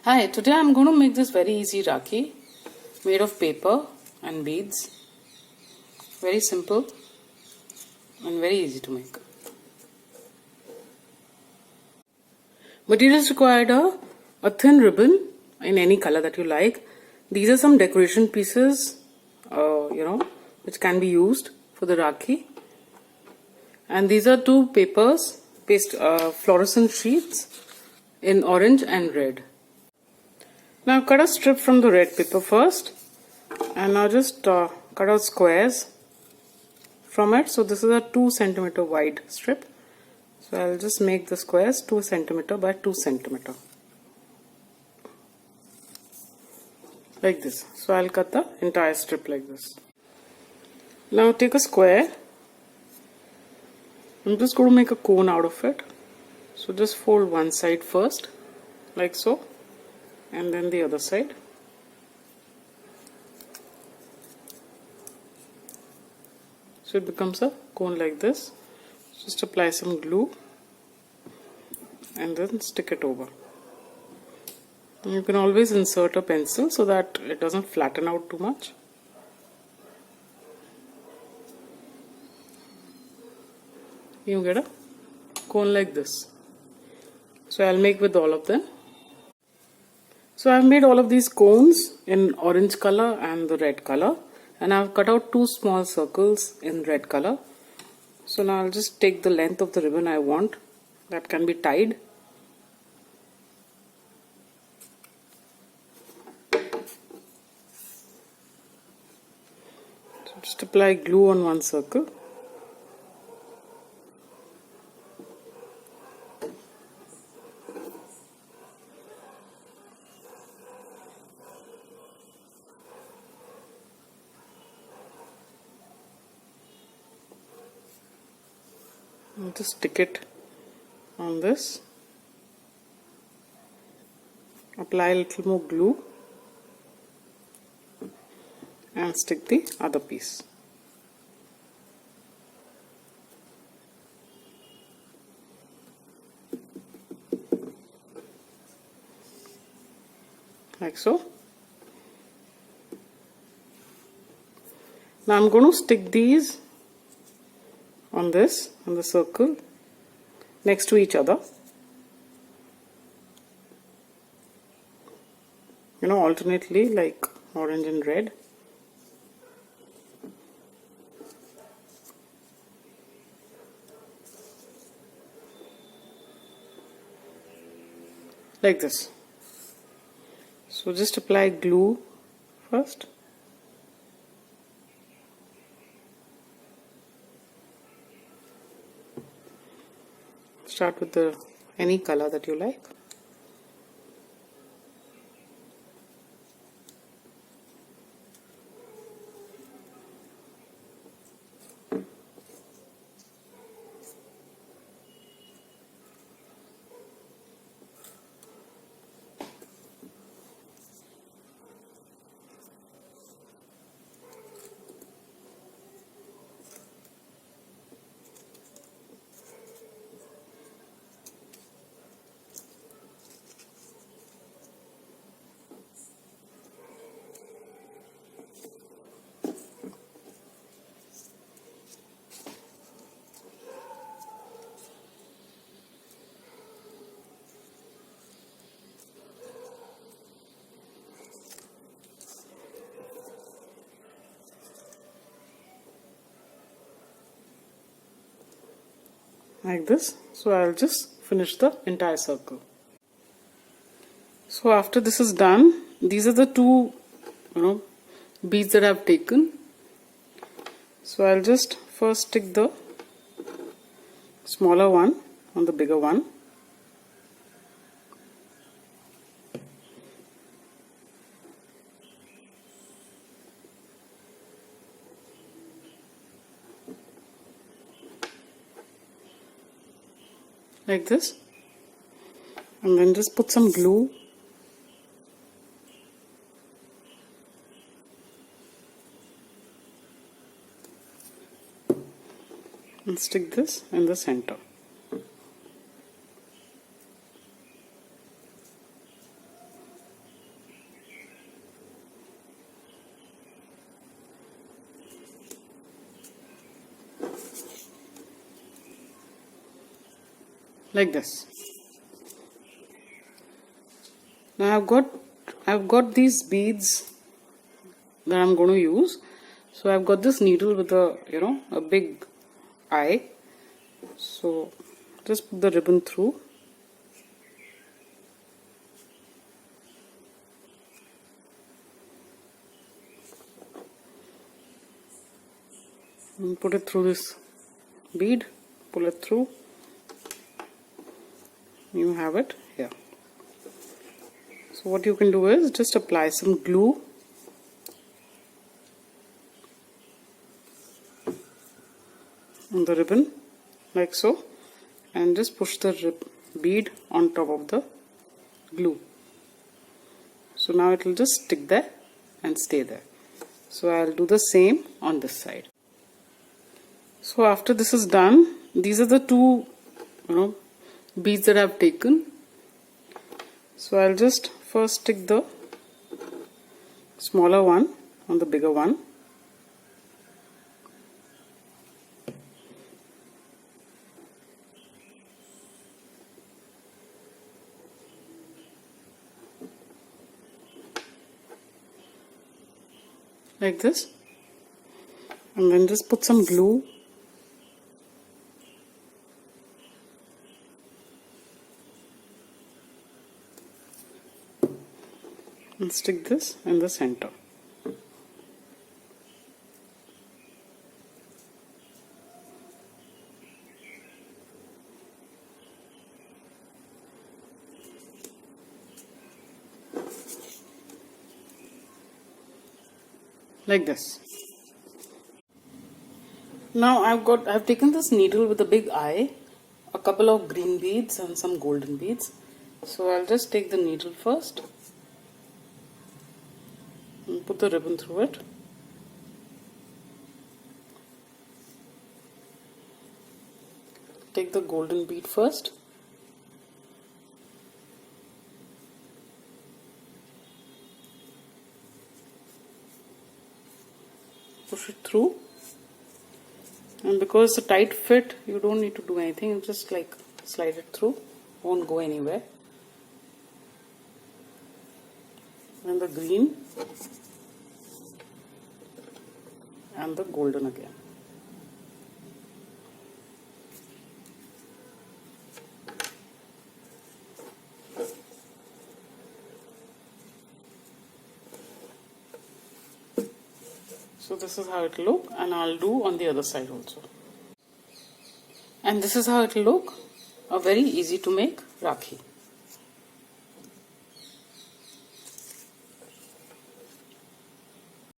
Hi, today I'm going to make this very easy Rakhi made of paper and beads. Very simple and very easy to make. Materials required are a thin ribbon in any color that you like. These are some decoration pieces, which can be used for the Rakhi. And these are two papers, fluorescent sheets in orange and red. Now cut a strip from the red paper first, and now just cut out squares from it. So this is a 2 centimeter wide strip. So I'll just make the squares 2 centimeter by 2 centimeter like this. So I'll cut the entire strip like this. Now take a square. I'm just going to make a cone out of it. So just fold one side first like so, and then the other side. So it becomes a cone like this. Just apply some glue and then stick it over. You can always insert a pencil so that it doesn't flatten out too much. You get a cone like this. So I'll make with all of them. So I've made all of these cones in orange color and the red color, and I've cut out 2 small circles in red color. So now I'll just take the length of the ribbon I want that can be tied. So just apply glue on one circle. And just stick it on this. Apply a little more glue and stick the other piece. Like so. Now I'm going to stick these on this, on the circle, next to each other. Alternately, like orange and red. Like this. So just apply glue first. Start with any color that you like. Like this. So I'll just finish the entire circle. So after this is done, these are the two beads that I've taken. So I'll just first stick the smaller one on the bigger one. Like this, and then just put some glue and stick this in the center. like this. Now I've got these beads that I'm going to use. So I've got this needle with a big eye. So just put the ribbon through. And put it through this bead, pull it through. You have it here. So what you can do is just apply some glue on the ribbon like so, and just push the bead on top of the glue. So now it will just stick there and stay there. So I'll do the same on this side. So after this is done, these are the two beads that I've taken. So I'll just first stick the smaller one on the bigger one. Like this. And then just put some glue and stick this in the center. Like this. Now I've taken this needle with a big eye, a couple of green beads and some golden beads. So I'll just take the needle first and put the ribbon through it. Take the golden bead first. Push it through. And because it's a tight fit, you don't need to do anything. You just like slide it through. Won't go anywhere. And the green and the golden again. So this is how it will look, and I'll do on the other side also. And this is how it will look. A very easy to make Rakhi.